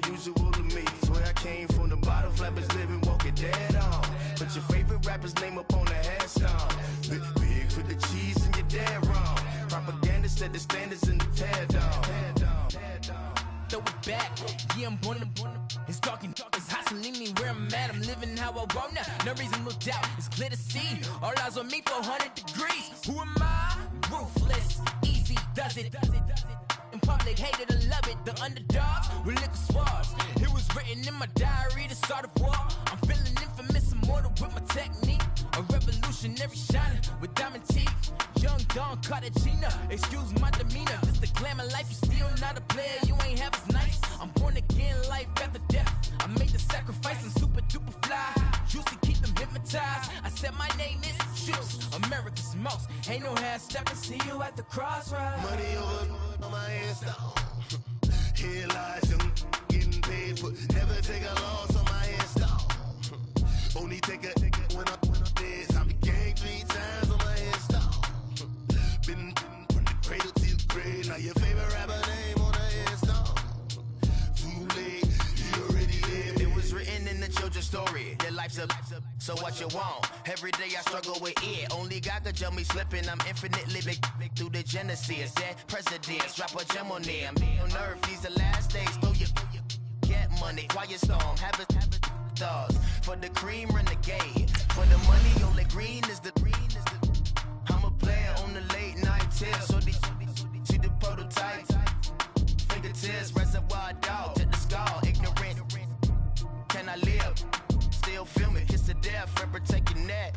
Usual to me, where I came from, the bottom flappers living, walking dead on. Put your favorite rapper's name up on the headstone. Big for the cheese and you're dead wrong. Propaganda set the standards in the tear down. Throw it back, yeah, I'm born to. It's dark, it's hot, so leave me where I'm at. I'm living how I want now. No reason to doubt, it's clear to see. All eyes on me, 400 degrees. Who am I? Ruthless, easy, does it. In public, hated or love it. The underdogs with liquor swabs. It was written in my diary to start a war. I'm feeling infamous, immortal with my technique. A revolutionary shining with diamond teeth. Young Don Cartagena, excuse my demeanor. Just a glamour life, you still not a player. You ain't half as nice. I'm born again, life after death. I made the sacrifice and super duper fly. Used to keep them hypnotized. I said my name is Juice, America's most. Ain't no half stepping. See you at the crossroads. Money over on my hands down. Here lies young, getting paid for. Never take a loss on my hands down. Only take a when I'm dead. I be gang 3 times on my hands down. Been from the cradle to the grave. Now your favorite rapper name on the hands down. Too late, you already dead. It was written in the children's story. Their life's a so what you want? Every day I struggle with it. Only God could jump me slipping. I'm infinitely big through the genesis. That presidents drop a gem on them. On earth, these the last days. Throw your get money. Quiet storm. Have a dogs. For the cream, renegade. For the money, only green is the. I'm a player on the late night tip. So these see the prototype. Fingertips, reservoir dog. To the skull. Ignorant. Can I live? Still film it, kiss to death, and protect your neck.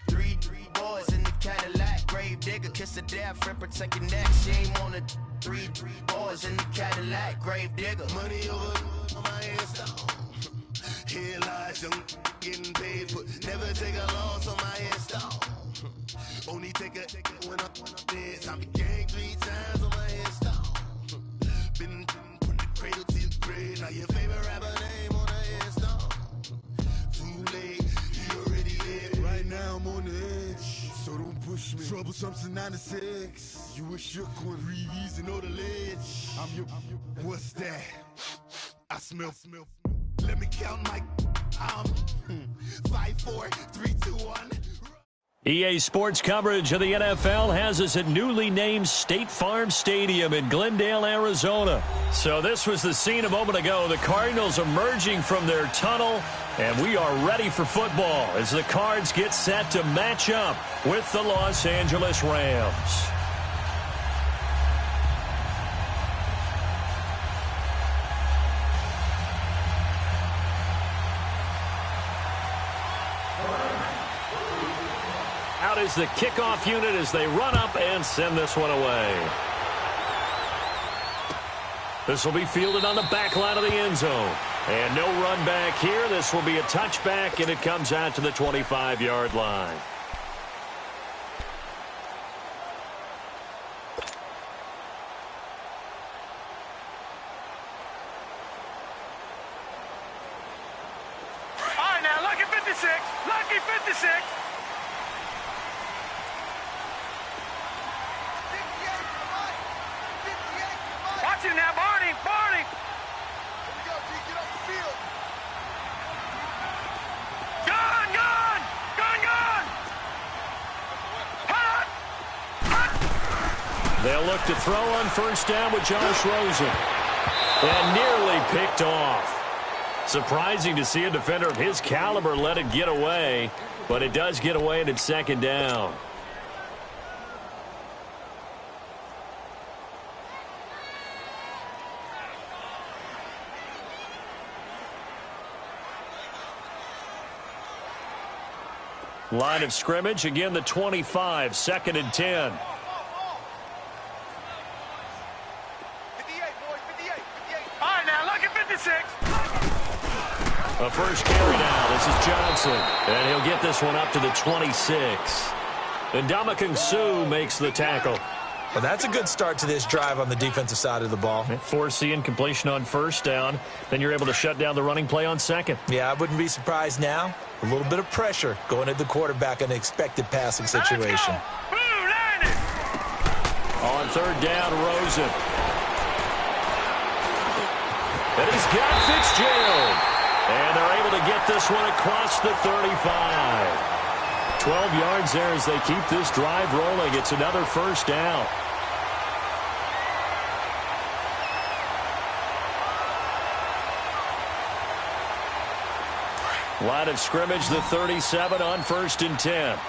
Three boys in the Cadillac, grave digger, kiss to death, and protect your neck. Shame on the three boys in the Cadillac, grave digger. Money over on my hands down. Here lies young, getting paid for. Never take a loss on my hands down. Only take a when I'm dead. I be gang 3 times on my hands down. Been from the cradle to the grave. Now your favorite rapper name on the hands down. Late, you already dead. Right now I'm on the edge, so don't push me. Troublesome since 96. You a shook one, breathe easy, know the ledge. I'm your, what's that? I smell. Let me count my, 5, 4, 3, 2, 1. EA Sports coverage of the NFL has us at newly named State Farm Stadium in Glendale, Arizona. So this was the scene a moment ago. The Cardinals emerging from their tunnel, and we are ready for football as the Cards get set to match up with the Los Angeles Rams. Out is the kickoff unit as they run up and send this one away. This will be fielded on the back line of the end zone. And no run back here. This will be a touchback, and it comes out to the 25-yard line. All right, now, lucky 56. Lucky 56. Watch it now, Barney. Barney. Here we go, D. Get off the field. Gone, gone. Gone, gone. Hot. Hot. They'll look to throw on first down with Josh Rosen. And nearly picked off. Surprising to see a defender of his caliber let it get away, but it does get away and it's second down. Line of scrimmage, again the 25, 2nd and 10. 58, boys, 58, 58. All right, now, lucky 56. A first carry now. This is Johnson. And he'll get this one up to the 26. And Ndamukong Suh makes the tackle. Well, that's a good start to this drive on the defensive side of the ball. Forcing completion on first down. Then you're able to shut down the running play on second. Yeah, I wouldn't be surprised now. A little bit of pressure going at the quarterback in an expected passing situation. On third down, Rosen. And he's got Fitzgerald. And they're able to get this one across the 35. 12 yards there as they keep this drive rolling. It's another first down. Line of scrimmage, the 37 on 1st and 10.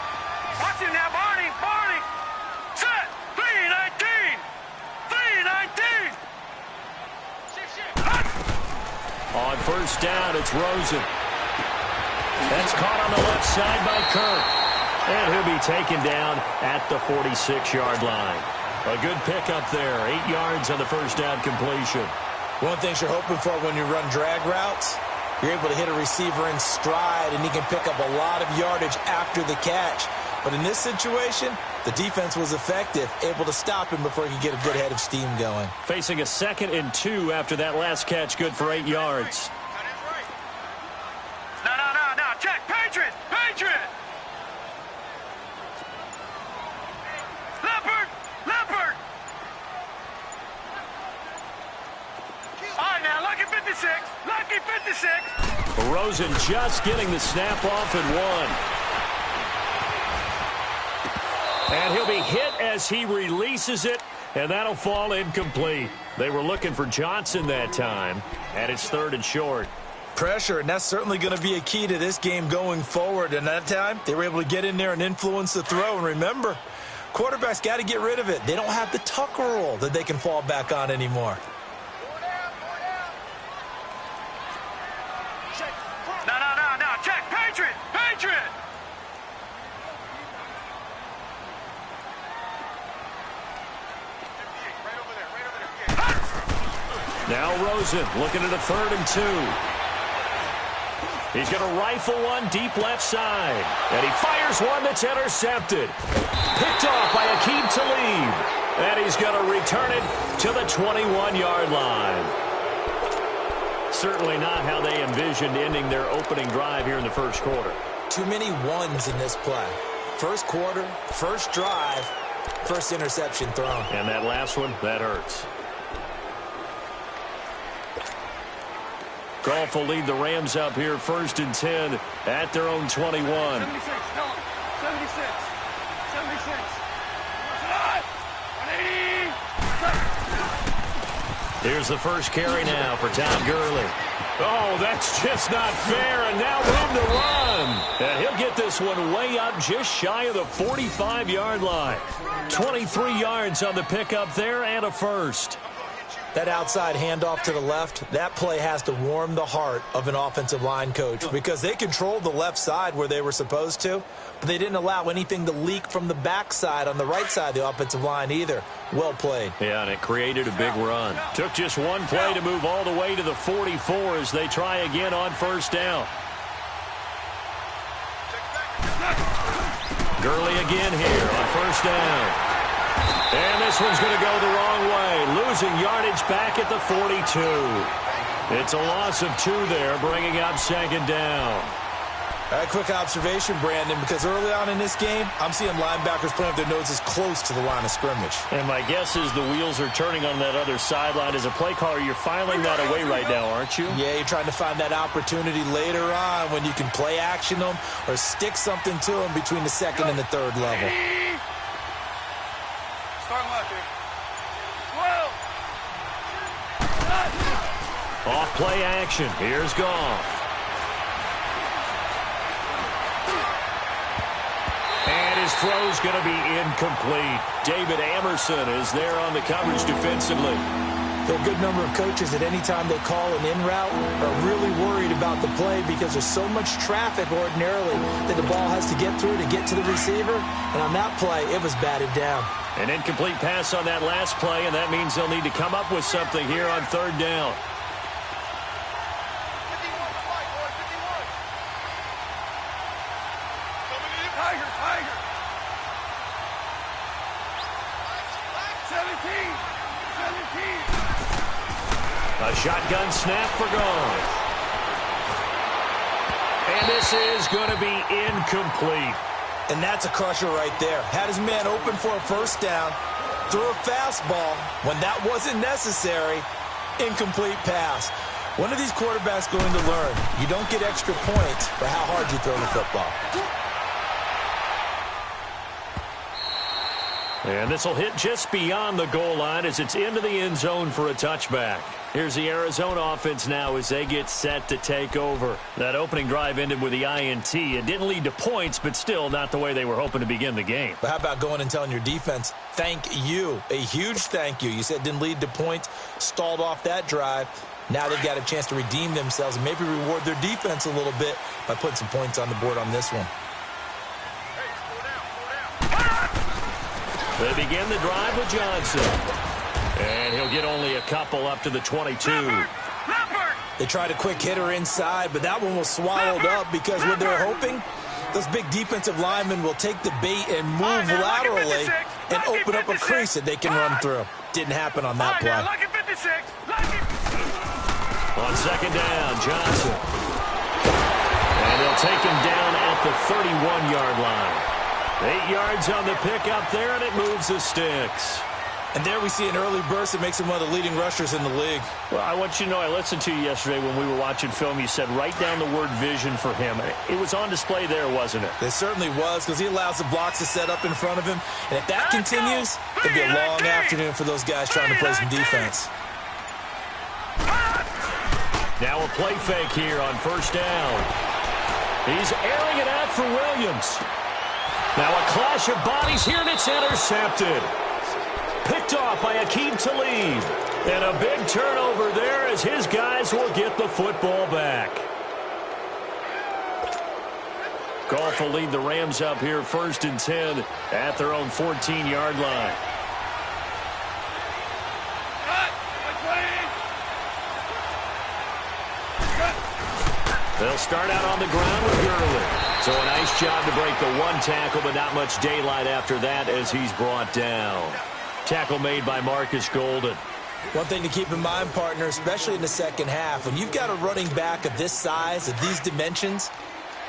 Watch him now, Barney. Barney. Set. 3-19. 3-19. On 1st down, it's Rosen. That's caught on the left side by Kirk. And he'll be taken down at the 46-yard line. A good pickup there. 8 yards on the first down completion. One of the things you're hoping for when you run drag routes, you're able to hit a receiver in stride, and he can pick up a lot of yardage after the catch. But in this situation, the defense was effective, able to stop him before he could get a good head of steam going. Facing a 2nd and 2 after that last catch, good for 8 yards. No. Check. Patriot. Leopard. All right, now, lucky 56. Lucky 56. Rosen just getting the snap off at 1. And he'll be hit as he releases it, and that'll fall incomplete. They were looking for Johnson that time, and it's 3rd and short. Pressure, and that's certainly going to be a key to this game going forward. And that time, they were able to get in there and influence the throw. And remember, quarterbacks got to get rid of it. They don't have the tucker roll that they can fall back on anymore. No. Check. Patriot. Now Rosen looking at a 3rd and 2. He's going to rifle one deep left side. And he fires one that's intercepted. Picked off by Aqib Talib. And he's going to return it to the 21-yard line. Certainly not how they envisioned ending their opening drive here in the first quarter. Too many ones in this play. First quarter, first drive, first interception thrown. And that last one, that hurts. Goff will lead the Rams up here 1st and 10 at their own 21. 76, tell him. 76. 76. 180. Here's the first carry now for Todd Gurley. Oh, that's just not fair, and now room to run. And he'll get this one way up just shy of the 45-yard line. 23 yards on the pickup there and a first. That outside handoff to the left, that play has to warm the heart of an offensive line coach because they controlled the left side where they were supposed to, but they didn't allow anything to leak from the backside on the right side of the offensive line either. Well played. Yeah, and it created a big run. Took just one play to move all the way to the 44 as they try again on 1st down. Gurley again here on 1st down. And this one's going to go the wrong way. Losing yardage back at the 42. It's a loss of 2 there, bringing up 2nd down. A quick observation, Brandon, because early on in this game, I'm seeing linebackers putting up their noses close to the line of scrimmage. And my guess is the wheels are turning on that other sideline. As a play caller, you're filing that away right now, aren't you? Yeah, you're trying to find that opportunity later on when you can play action them or stick something to them between the 2nd and the 3rd level. Start left here. 12. Off play action. Here's Goff. And his throw's going to be incomplete. David Amerson is there on the coverage defensively. There are a good number of coaches that any time they call an in route are really worried about the play because there's so much traffic ordinarily that the ball has to get through to get to the receiver. And on that play, it was batted down. An incomplete pass on that last play, and that means they'll need to come up with something here on 3rd down. 17. A shotgun snap for Goff. And this is going to be incomplete. And that's a crusher right there. Had his man open for a 1st down, threw a fastball when that wasn't necessary, incomplete pass. When are these quarterbacks going to learn? You don't get extra points for how hard you throw the football. And this will hit just beyond the goal line as it's into the end zone for a touchback. Here's the Arizona offense now as they get set to take over. That opening drive ended with the INT. It didn't lead to points, but still not the way they were hoping to begin the game. But how about going and telling your defense, thank you, a huge thank you. You said it didn't lead to points, stalled off that drive. Now they've got a chance to redeem themselves and maybe reward their defense a little bit by putting some points on the board on this one. They begin the drive with Johnson. And he'll get only a couple up to the 22. They tried a quick hitter inside, but that one was swallowed up because what they're hoping, those big defensive linemen will take the bait and move laterally and open up a crease that they can run through. Didn't happen on that play. On second down, Johnson. And they'll take him down at the 31-yard line. 8 yards on the pickup there, and it moves the sticks. And there we see an early burst that makes him one of the leading rushers in the league. Well, I want you to know, I listened to you yesterday when we were watching film. You said write down the word vision for him. It was on display there, wasn't it? It certainly was, because he allows the blocks to set up in front of him. And if that continues, it'll be a long afternoon for those guys trying to play some defense. Now a play fake here on first down. He's airing it out for Williams. Now a clash of bodies here, and it's intercepted. Picked off by Akeem Talib. And a big turnover there as his guys will get the football back. Goff will lead the Rams up here 1st and 10 at their own 14-yard line. They'll start out on the ground with Gurley. So a nice job to break the one tackle, but not much daylight after that as he's brought down. Tackle made by Marcus Golden. One thing to keep in mind, partner, especially in the second half, when you've got a running back of this size, of these dimensions,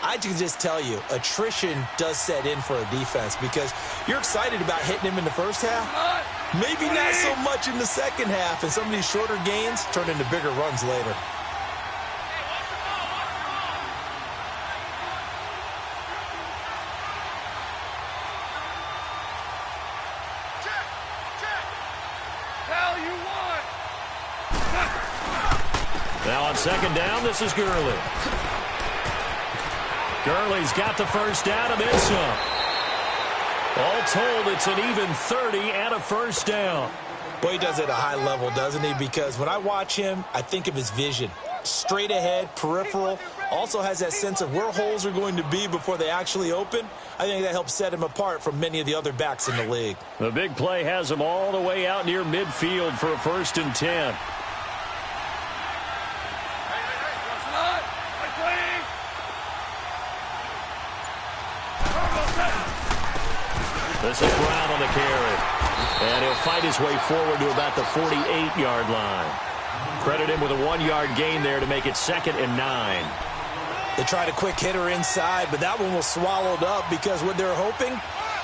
I can just tell you, attrition does set in for a defense because you're excited about hitting him in the first half. Maybe not so much in the second half, and some of these shorter gains turn into bigger runs later. Now on second down, this is Gurley. Gurley's got the first down and then some. All told, it's an even 30 and a first down. Boy, he does it at a high level, doesn't he? Because when I watch him, I think of his vision. Straight ahead, peripheral, also has that sense of where holes are going to be before they actually open. I think that helps set him apart from many of the other backs in the league. The big play has him all the way out near midfield for a 1st and 10. This is Brown on the carry. And he'll fight his way forward to about the 48-yard line. Credit him with a 1-yard gain there to make it 2nd and 9. They tried a quick hitter inside, but that one was swallowed up because what they're hoping,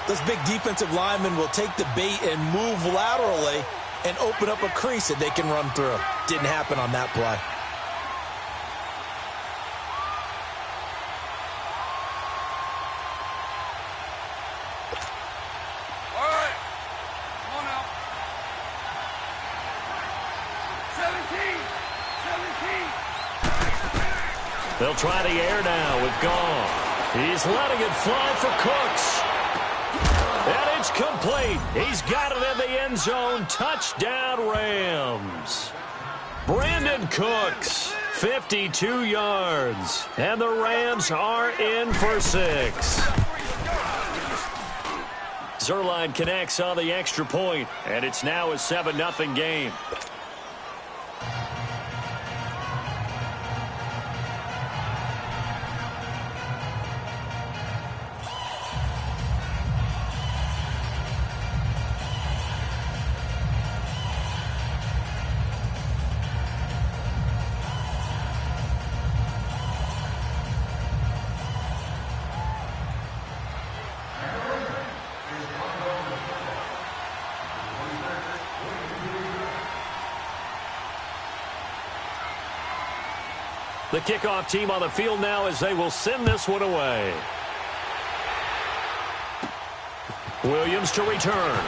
those big defensive linemen will take the bait and move laterally and open up a crease that they can run through. Didn't happen on that play. They'll try the air now with Goff. He's letting it fly for Cooks. And it's complete. He's got it in the end zone. Touchdown, Rams. Brandon Cooks, 52 yards. And the Rams are in for 6. Zerline connects on the extra point, and it's now a 7-0 game. The kickoff team on the field now as they will send this one away. Williams to return.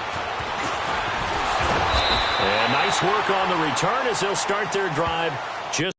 And nice work on the return as they'll start their drive just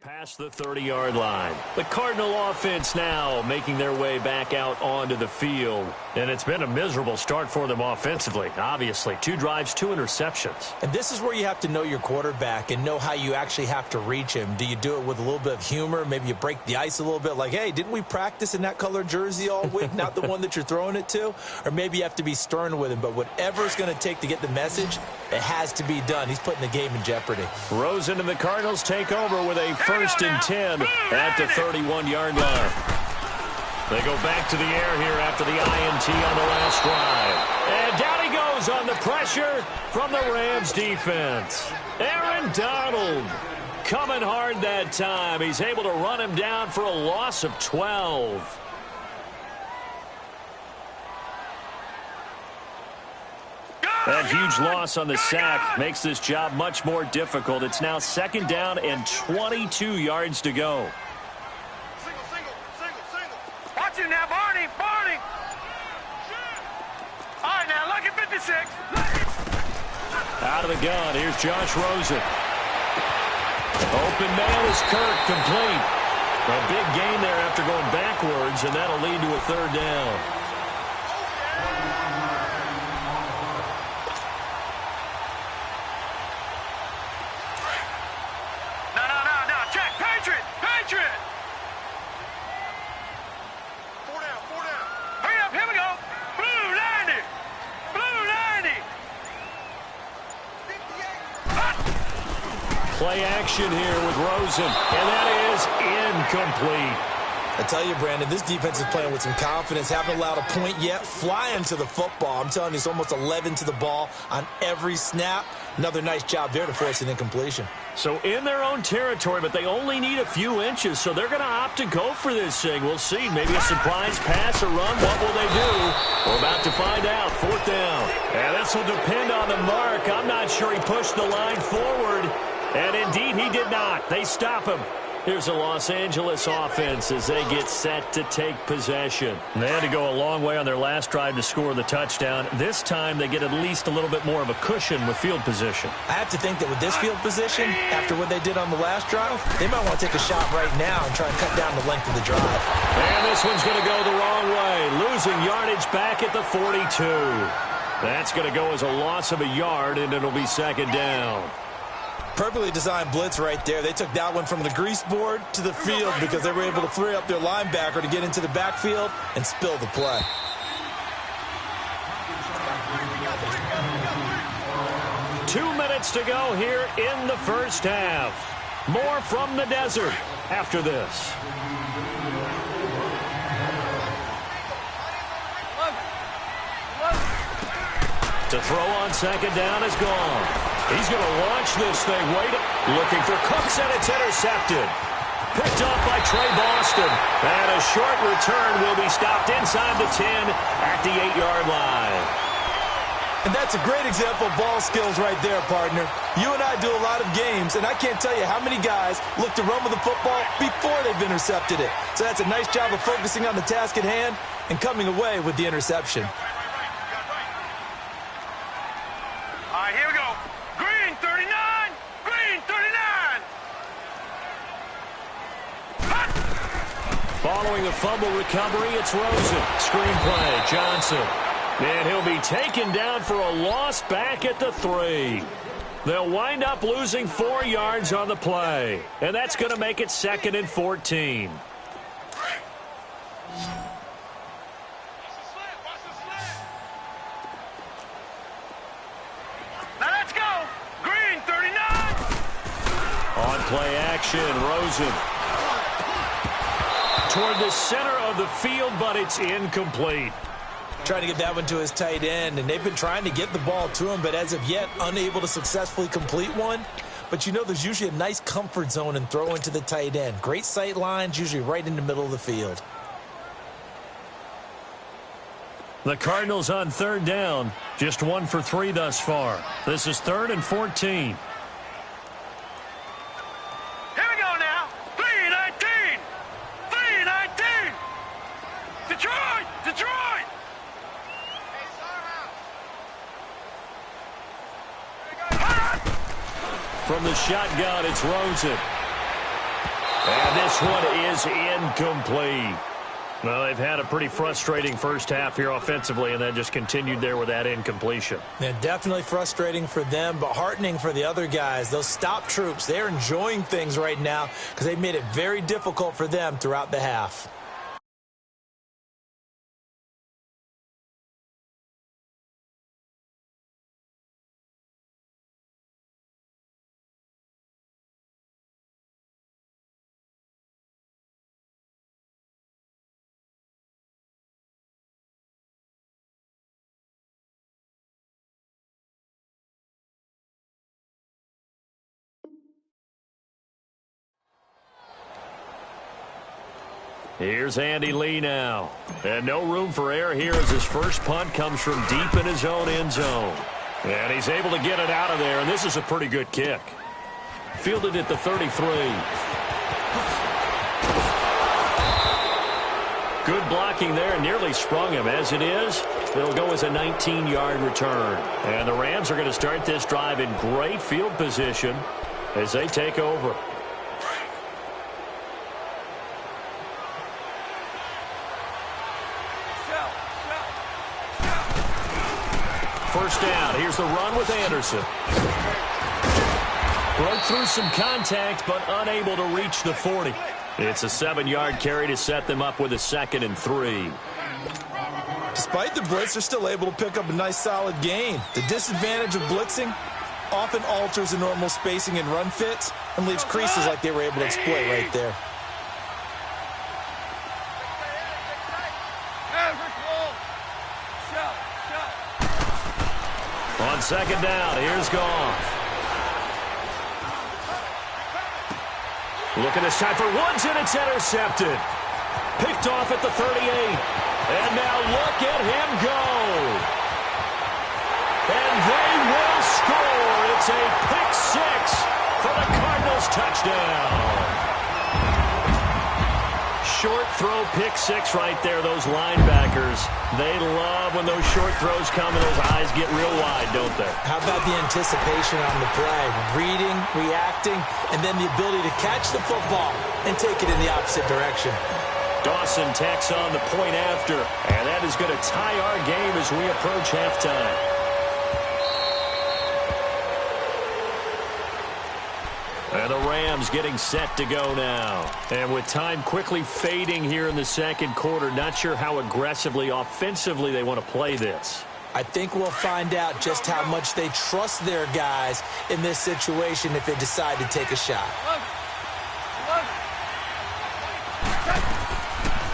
past the 30-yard line. The Cardinal offense now making their way back out onto the field. And it's been a miserable start for them offensively, obviously. 2 drives, 2 interceptions. And this is where you have to know your quarterback and know how you actually have to reach him. Do you do it with a little bit of humor? Maybe you break the ice a little bit like, hey, didn't we practice in that color jersey all week? Not the one that you're throwing it to? Or maybe you have to be stern with him. But whatever it's going to take to get the message, it has to be done. He's putting the game in jeopardy. Rosen and the Cardinals take over with a 1st and 10 at the 31-yard line. They go back to the air here after the INT on the last drive. And down he goes on the pressure from the Rams defense. Aaron Donald coming hard that time. He's able to run him down for a loss of 12. That huge loss on the sack makes this job much more difficult. It's now 2nd down and 22 yards to go. Single. Watch it now, Barney. All right, now, lucky 56. Out of the gun, here's Josh Rosen. Open man is Kirk, complete. A big gain there after going backwards, and that'll lead to a 3rd down. Play action here with Rosen, and that is incomplete. I tell you, Brandon, this defense is playing with some confidence. Haven't allowed a point yet. Flying to the football. I'm telling you, it's almost 11 to the ball on every snap. Another nice job there to force an incompletion. So in their own territory, but they only need a few inches, so they're going to opt to go for this thing. We'll see. Maybe a surprise pass or run. What will they do? We're about to find out. 4th down. And this will depend on the mark. I'm not sure he pushed the line forward. And indeed, he did not. They stop him. Here's the Los Angeles offense as they get set to take possession. They had to go a long way on their last drive to score the touchdown. This time, they get at least a little bit more of a cushion with field position. I have to think that with this field position, after what they did on the last drive, they might want to take a shot right now and try and cut down the length of the drive. And this one's going to go the wrong way, losing yardage back at the 42. That's going to go as a loss of a yard, and it'll be 2nd down. Perfectly designed blitz right there. They took that one from the grease board to the field because they were able to free up their linebacker to get into the backfield and spill the play. Two minutes to go here in the first half. More from the desert after this. To throw on 2nd down is gone. He's going to launch this thing. Looking for Cooks, and it's intercepted. Picked off by Trey Boston. And a short return will be stopped inside the 10 at the 8-yard line. And that's a great example of ball skills right there, partner. You and I do a lot of games, and I can't tell you how many guys look to run with the football before they've intercepted it. So that's a nice job of focusing on the task at hand and coming away with the interception. All right, here we go. Green 39. Green 39. Hot. Following the fumble recovery, it's Rosen. Screen play, Johnson. And he'll be taken down for a loss back at the 3. They'll wind up losing 4 yards on the play. And that's going to make it 2nd and 14. Now let's go. Green 39. On play action, Rosen. Toward the center of the field, but it's incomplete. Trying to get that one to his tight end, and they've been trying to get the ball to him, but as of yet, unable to successfully complete one. But you know there's usually a nice comfort zone in throwing to the tight end. Great sight lines, usually right in the middle of the field. The Cardinals on 3rd down, just 1 for 3 thus far. This is 3rd and 14. Here we go now. 3-19. 3-19. Detroit. Detroit. From the shotgun, it's Rosen. And this one is incomplete. Well, they've had a pretty frustrating first half here offensively, and then just continued there with that incompletion. Yeah, definitely frustrating for them, but heartening for the other guys. Those stop troops, they're enjoying things right now because they've made it very difficult for them throughout the half. Here's Andy Lee now. And no room for error here as his first punt comes from deep in his own end zone. And he's able to get it out of there, and this is a pretty good kick. Fielded at the 33. Good blocking there, and nearly sprung him. As it is, it'll go as a 19-yard return. And the Rams are going to start this drive in great field position as they take over. First down. Here's the run with Anderson. Broke through some contact, but unable to reach the 40. It's a 7-yard carry to set them up with a 2nd and 3. Despite the blitz, they're still able to pick up a nice solid gain. The disadvantage of blitzing often alters the normal spacing and run fits and leaves creases like they were able to exploit right there. On 2nd down, here's Goff. Looking this time for Woods, and it's intercepted. Picked off at the 38. And now look at him go. And they will score. It's a pick 6 for the Cardinals touchdown. Short throw pick 6 right there. Those linebackers, they love when those short throws come and those eyes get real wide, don't they? How about the anticipation on the play? Reading, reacting, and then the ability to catch the football and take it in the opposite direction. Dawson tacks on the point after, and that is going to tie our game as we approach halftime. And the Rams getting set to go now. And with time quickly fading here in the second quarter, not sure how aggressively, offensively they want to play this. I think we'll find out just how much they trust their guys in this situation if they decide to take a shot.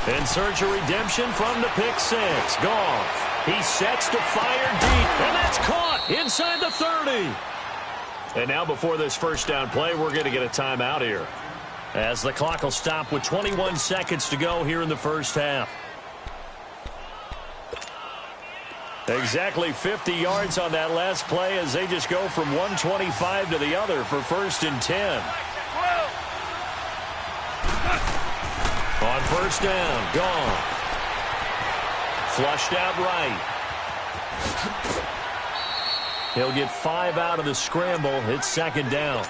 In search of redemption from the pick 6. Goff. He sets to fire deep, and that's caught inside the 30. And now before this first down play, we're going to get a timeout here, as the clock will stop with 21 seconds to go here in the first half. Exactly 50 yards on that last play as they just go from 125 to the other for 1st and 10. On 1st down, gone. Flushed out right. He'll get 5 out of the scramble. It's 2nd down.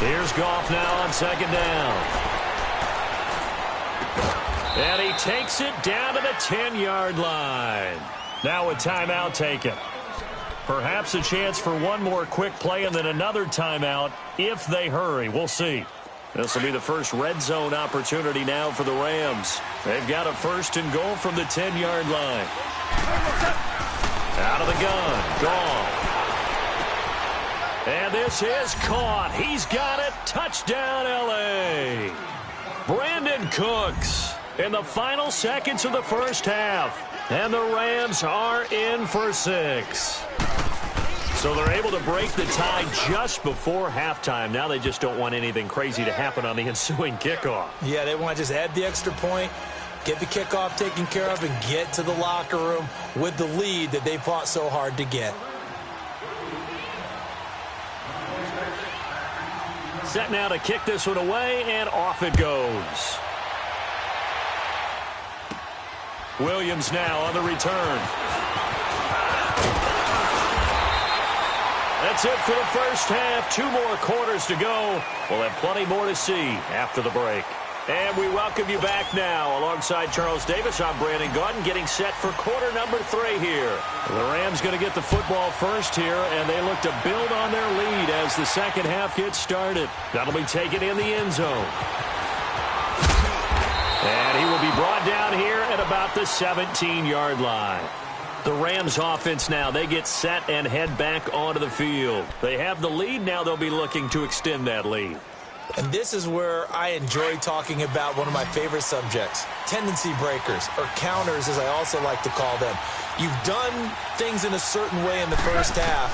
Here's Goff now on 2nd down. And he takes it down to the 10-yard line. Now a timeout taken. Perhaps a chance for one more quick play and then another timeout if they hurry. We'll see. This will be the first red zone opportunity now for the Rams. They've got a 1st and goal from the 10-yard line. Out of the gun. Goff. And this is caught. He's got it. Touchdown, L.A. Brandon Cooks in the final seconds of the first half. And the Rams are in for 6. So they're able to break the tie just before halftime. Now they just don't want anything crazy to happen on the ensuing kickoff. Yeah, they want to just add the extra point, get the kickoff taken care of, and get to the locker room with the lead that they fought so hard to get. Set now to kick this one away, and off it goes. Williams now on the return. That's it for the first half. 2 more quarters to go. We'll have plenty more to see after the break. And we welcome you back now. Alongside Charles Davis, I'm Brandon Gaudin, getting set for quarter number 3 here. The Rams going to get the football first here, and they look to build on their lead as the second half gets started. That'll be taken in the end zone. And he will be brought down here at about the 17-yard line. The Rams offense now, they get set and head back onto the field. They have the lead. Now they'll be looking to extend that lead. And this is where I enjoy talking about one of my favorite subjects, tendency breakers, or counters as I also like to call them. You've done things in a certain way in the first half,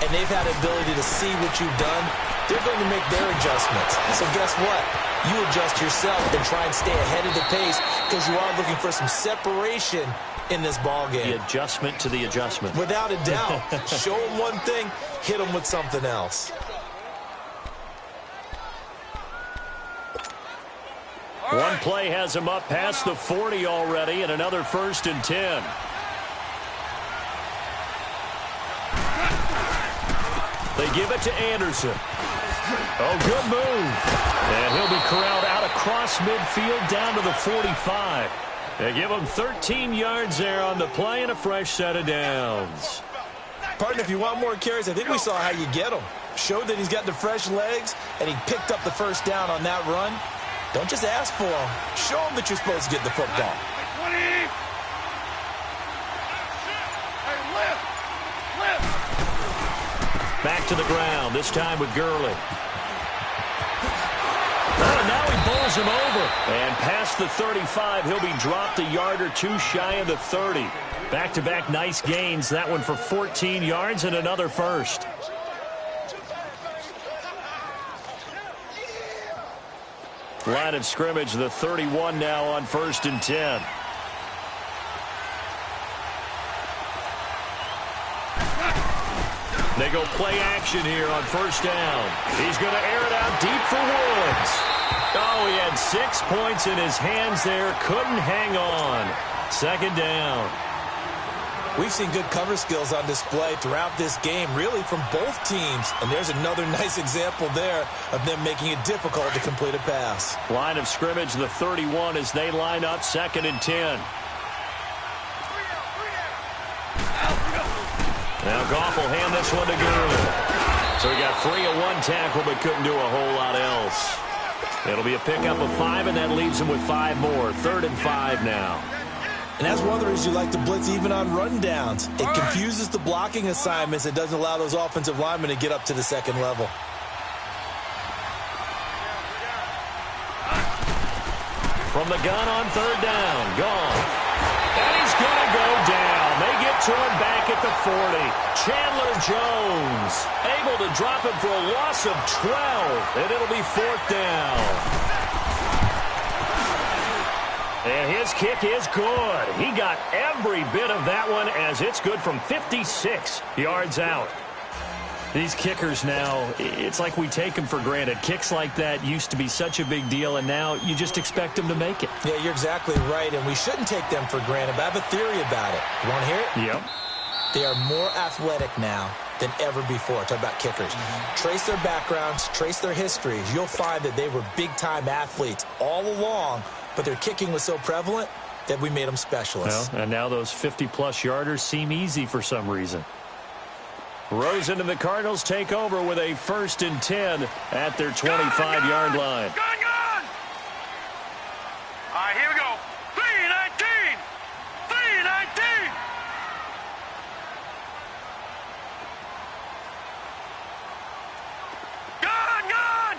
and they've had the ability to see what you've done. They're going to make their adjustments. So guess what? You adjust yourself and try and stay ahead of the pace because you are looking for some separation in this ball game. The adjustment to the adjustment. Without a doubt. Show them one thing, hit them with something else. One play has him up past the 40 already, and another 1st and 10. They give it to Anderson. Oh, good move. And he'll be corralled out across midfield down to the 45. They give him 13 yards there on the play and a fresh set of downs. Partner, if you want more carries, I think we saw how you get them. Showed that he's got the fresh legs, and he picked up the first down on that run. Don't just ask for them. Show them that you're supposed to get the football. Back to the ground, this time with Gurley. Oh, now he bowls him over. And past the 35, he'll be dropped a yard or 2 shy of the 30. Back-to-back nice gains. That one for 14 yards and another first. Line of scrimmage, the 31 now on 1st and 10. They go play action here on 1st down. He's going to air it out deep for Woods. Oh, he had 6 points in his hands there. Couldn't hang on. 2nd down. We've seen good cover skills on display throughout this game, really from both teams. And there's another nice example there of them making it difficult to complete a pass. Line of scrimmage, the 31 as they line up 2nd and 10. Now Goff will hand this one to Gurley. So he got free of 1 tackle but couldn't do a whole lot else. It'll be a pickup of 5, and that leaves him with 5 more. 3rd and 5 now. And that's one of the reasons you like to blitz even on rundowns. It confuses the blocking assignments. It doesn't allow those offensive linemen to get up to the 2nd level. from the gun on third down. Gone. And he's going to go down. They get to him back at the 40. Chandler Jones able to drop him for a loss of 12. And it'll be fourth down. And his kick is good. He got every bit of that one as it's good from 56 yards out. These kickers now, it's like we take them for granted. Kicks like that used to be such a big deal, and now you just expect them to make it. Yeah, you're exactly right, and we shouldn't take them for granted, but I have a theory about it. You want to hear it? Yep. They are more athletic now than ever before. Talk about kickers. Trace their backgrounds, trace their histories. You'll find that they were big-time athletes all along, but their kicking was so prevalent that we made them specialists. Well, and now those 50-plus yarders seem easy for some reason. Rosen and the Cardinals take over with a 1st and 10 at their 25-yard line. Gone! All right, here we go. 3-19! 3-19! Gone!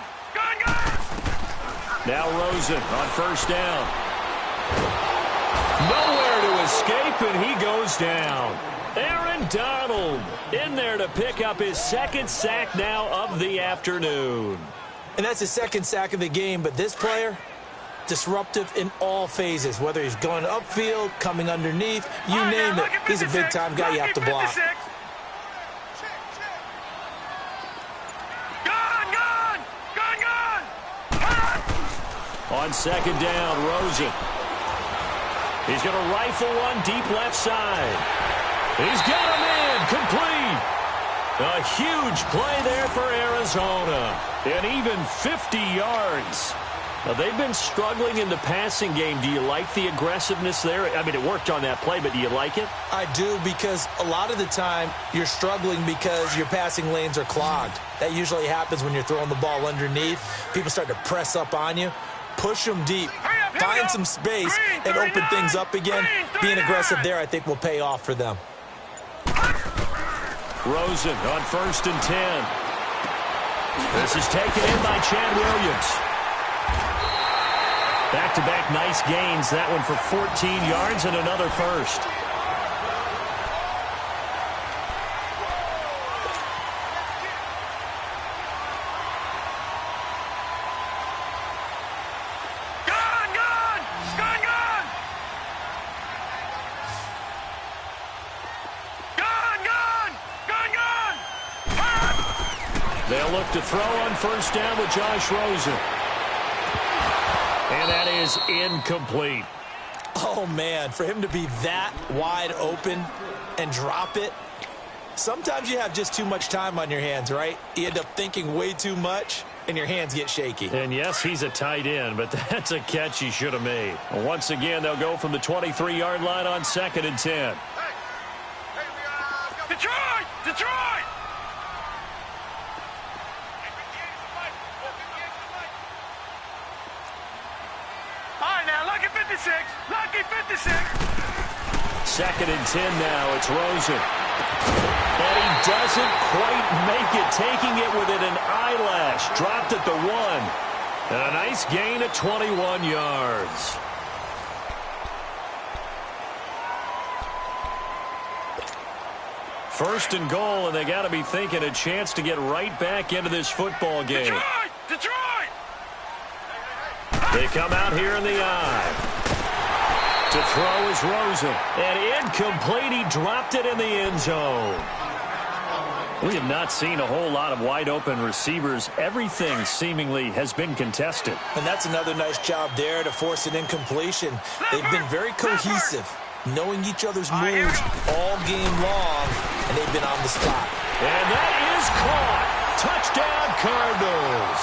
Now Rosen on 1st down. Nowhere to escape, and he goes down. Aaron Donald in there to pick up his 2nd sack now of the afternoon. And that's his 2nd sack of the game, but this player, disruptive in all phases, whether he's going upfield, coming underneath, you name it. He's a big-time guy you have to block. On 2nd down, Rosen. He's going to rifle one deep left side. He's got him in, complete. A huge play there for Arizona. And even 50 yards. Now, they've been struggling in the passing game. Do you like the aggressiveness there? I mean, it worked on that play, but do you like it? I do, because a lot of the time you're struggling because your passing lanes are clogged. That usually happens when you're throwing the ball underneath. People start to press up on you. Push them deep. Find some space and open things up again. Being aggressive there, I think, will pay off for them. Rosen on 1st and 10. This is taken in by Chad Williams. Back-to-back nice gains. That one for 14 yards and another 1st. They'll look to throw on 1st down with Josh Rosen. And that is incomplete. Oh, man, for him to be that wide open and drop it, sometimes you have just too much time on your hands, right? You end up thinking way too much, and your hands get shaky. And, yes, he's a tight end, but that's a catch he should have made. Once again, they'll go from the 23-yard line on 2nd and 10. Detroit! Detroit! Lucky 56! Lucky 56! 2nd and 10 now. It's Rosen. And he doesn't quite make it, taking it within an eyelash. Dropped at the 1. And a nice gain at 21 yards. First and goal, and they got to be thinking a chance to get right back into this football game. Detroit! Detroit! They come out here in the eye. To throw is Rosen. And incomplete. He dropped it in the end zone. We have not seen a whole lot of wide-open receivers. Everything seemingly has been contested. And that's another nice job there to force an incompletion. They've been very cohesive, knowing each other's moves all game long, and they've been on the spot. And that is caught. Touchdown, Cardinals.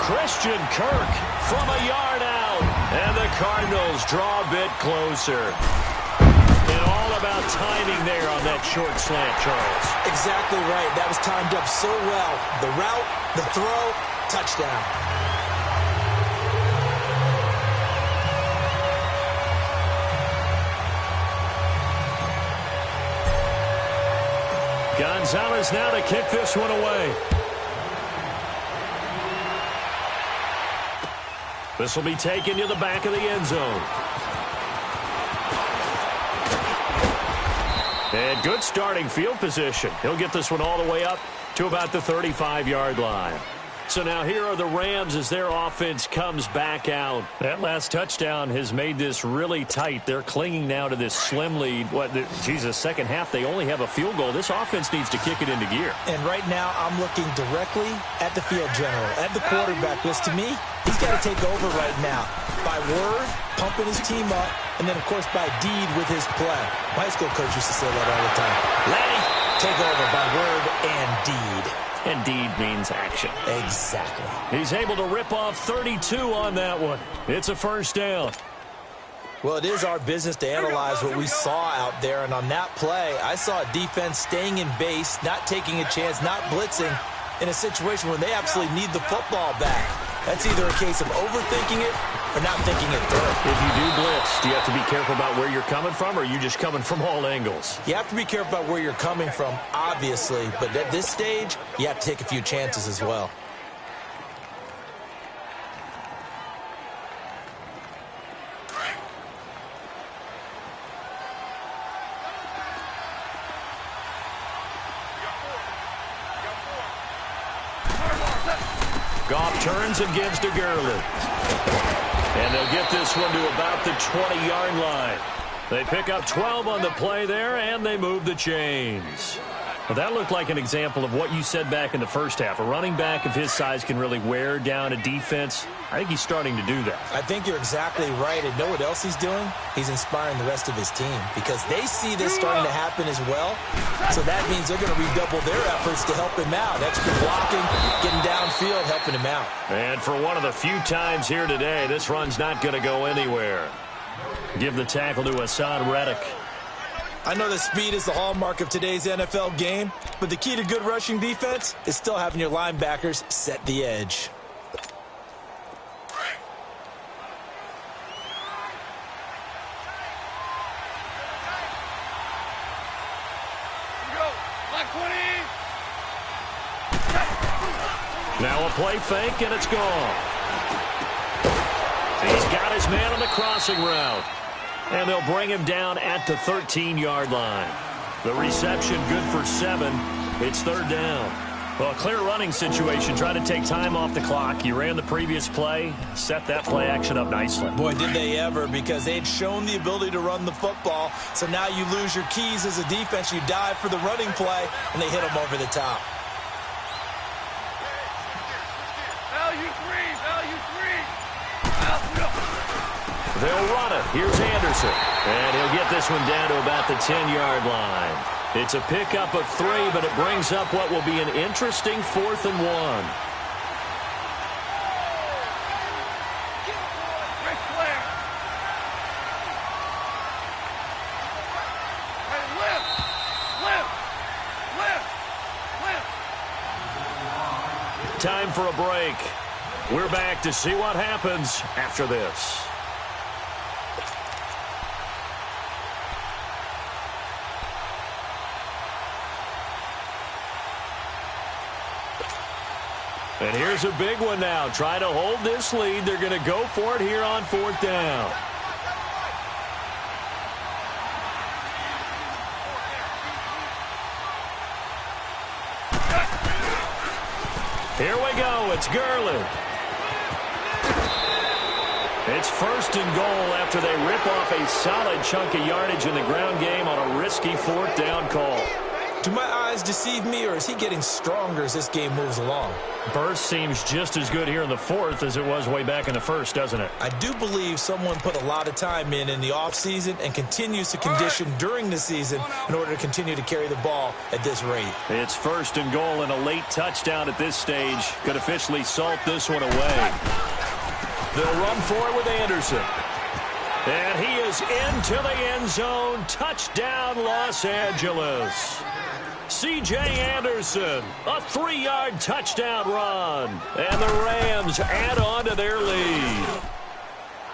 Christian Kirk from a yard out. And the Cardinals draw a bit closer. And all about timing there on that short slant, Charles. Exactly right. That was timed up so well. The route, the throw, touchdown. Gonzalez now to kick this one away. This will be taken to the back of the end zone. And good starting field position. He'll get this one all the way up to about the 35-yard line. So now here are the Rams as their offense comes back out. That last touchdown has made this really tight. They're clinging now to this slim lead. Second half, they only have a field goal. This offense needs to kick it into gear. And right now, I'm looking directly at the field general, at the quarterback, because to me, he's got to take over right now. By word, pumping his team up, and then, of course, by deed with his play. My high school coach used to say that all the time. Laddie, take over by word and deed. And deed means action. Exactly. He's able to rip off 32 on that one. It's a first down. Well, it is our business to analyze what we saw out there. And on that play, I saw a defense staying in base, not taking a chance, not blitzing in a situation where they absolutely need the football back. That's either a case of overthinking it or not thinking it through. If you do blitz, do you have to be careful about where you're coming from, or are you just coming from all angles? You have to be careful about where you're coming from, obviously. But at this stage, you have to take a few chances as well. Goff turns and gives to Gurley. And they'll get this one to about the 20-yard line. They pick up 12 on the play there, and they move the chains. Well, that looked like an example of what you said back in the first half. A running back of his size can really wear down a defense. I think he's starting to do that. I think you're exactly right. And know what else he's doing? He's inspiring the rest of his team because they see this starting to happen as well. So that means they're going to redouble their efforts to help him out. Extra blocking, getting downfield, helping him out. And for one of the few times here today, this run's not going to go anywhere. Give the tackle to Hassan Reddick. I know that speed is the hallmark of today's NFL game, but the key to good rushing defense is still having your linebackers set the edge. Now a play fake, and it's gone. He's got his man on the crossing route. And they'll bring him down at the 13-yard line. The reception good for 7. It's third down. Well, a clear running situation. Try to take time off the clock. You ran the previous play. Set that play action up nicely. Boy, did they ever, because they'd shown the ability to run the football. So now you lose your keys as a defense. You dive for the running play, and they hit them over the top. They'll run it. Here's Anderson. And he'll get this one down to about the 10-yard line. It's a pickup of 3, but it brings up what will be an interesting 4th and 1. Time for a break. We're back to see what happens after this. And here's a big one now. Trying to hold this lead. They're going to go for it here on 4th down. Here we go. It's Gurley. It's 1st and goal after they rip off a solid chunk of yardage in the ground game on a risky 4th down call. Do my eyes deceive me, or is he getting stronger as this game moves along? Burst seems just as good here in the 4th as it was way back in the 1st, doesn't it? I do believe someone put a lot of time in the offseason and continues to condition during the season in order to continue to carry the ball at this rate. It's 1st and goal, and a late touchdown at this stage could officially salt this one away. They'll run for it with Anderson. And he is into the end zone. Touchdown, Los Angeles. C.J. Anderson, a 3-yard touchdown run. And the Rams add on to their lead.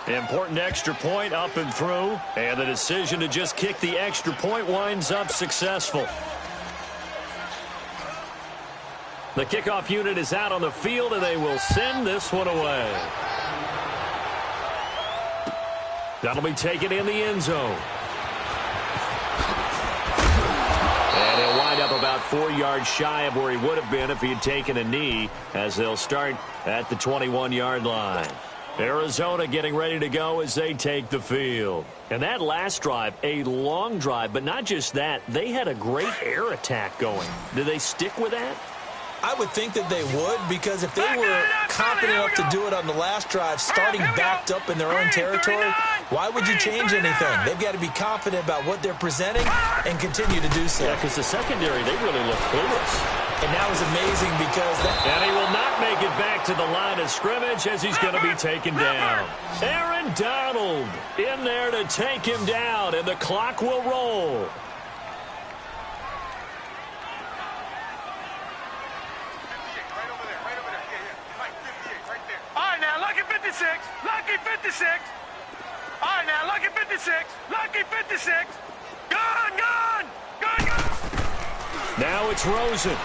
Important extra point up and through. And the decision to just kick the extra point winds up successful. The kickoff unit is out on the field, and they will send this one away. That'll be taken in the end zone. And he'll wind up about 4 yards shy of where he would have been if he had taken a knee, as they'll start at the 21-yard line. Arizona getting ready to go as they take the field. And that last drive, a long drive, but not just that, they had a great air attack going. Do they stick with that? I would think that they would, because if they were confident enough to do it on the last drive, starting backed up in their own territory, why would you change anything? They've got to be confident about what they're presenting and continue to do so. Yeah, because the secondary, they really look clueless. And that was amazing because And he will not make it back to the line of scrimmage as he's going to be taken down. Aaron Donald in there to take him down, and the clock will roll. Lucky 56. All right, now, lucky 56. Lucky 56. Gone. Now it's Rosen.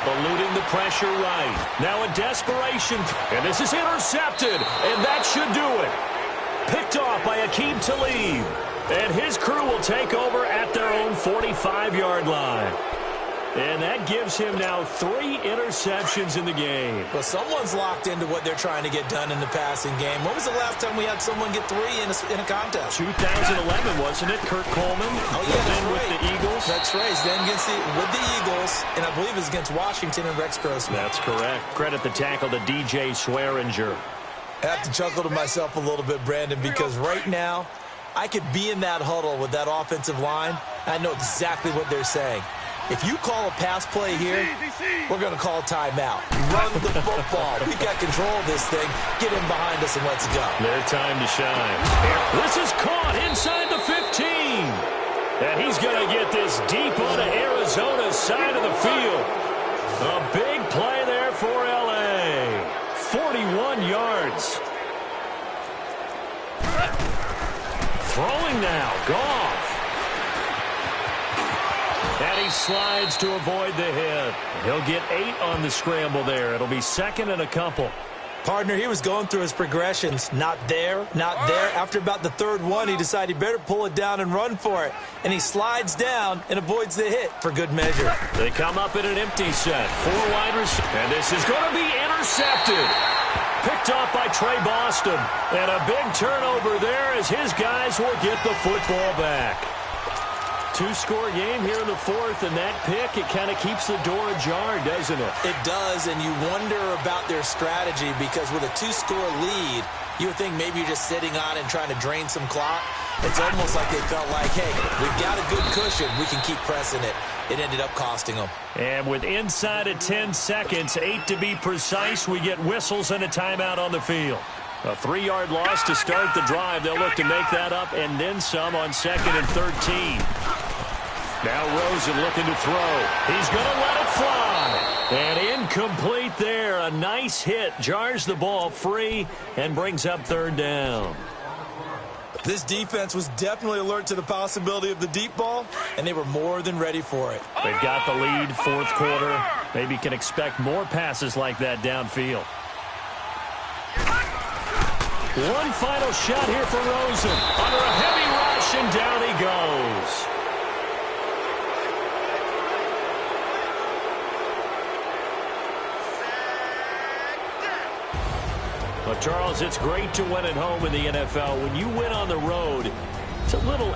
Eluding the pressure right. Now a desperation. And this is intercepted. And that should do it. Picked off by Aqib Talib. And his crew will take over at their own 45-yard line. And that gives him now 3 interceptions in the game. Well, someone's locked into what they're trying to get done in the passing game. When was the last time we had someone get 3 in a contest? 2011, wasn't it? Kurt Coleman. Oh, yeah, that's right. With the Eagles. That's right. Then with the Eagles, and I believe it was against Washington and Rex Grossman. That's correct. Credit the tackle to DJ Swearinger. I have to chuckle to myself a little bit, Brandon, because right now, I could be in that huddle with that offensive line. I know exactly what they're saying. If you call a pass play here, we're going to call timeout. Run the football. We've got control of this thing. Get in behind us and let's go. Their time to shine. This is caught inside the 15. And he's going to get this deep onto Arizona's side of the field. A big play there for L.A. 41 yards. Throwing now. Goff. And he slides to avoid the hit. He'll get 8 on the scramble there. It'll be 2nd and a couple. Partner, he was going through his progressions. Not there, not there. After about the 3rd one, he decided he better pull it down and run for it. And he slides down and avoids the hit for good measure. They come up in an empty set. 4 wide receivers. And this is going to be intercepted. Picked off by Trey Boston. And a big turnover there as his guys will get the football back. 2-score game here in the 4th, and that pick, it kind of keeps the door ajar, doesn't it? It does, and you wonder about their strategy because with a 2-score lead, you would think maybe you're just sitting on it and trying to drain some clock. It's almost like they felt like, hey, we've got a good cushion. We can keep pressing it. It ended up costing them. And with inside of 10 seconds, 8 to be precise, we get whistles and a timeout on the field. A 3-yard loss to start the drive. They'll look to make that up and then some on 2nd and 13. Now Rosen looking to throw. He's going to let it fly. And incomplete there. A nice hit. Jars the ball free and brings up 3rd down. This defense was definitely alert to the possibility of the deep ball, and they were more than ready for it. They've got the lead, 4th quarter. Maybe can expect more passes like that downfield. One final shot here for Rosen. Under a heavy rush, and down he goes. Well, Charles, it's great to win at home in the NFL. When you win on the road, it's a little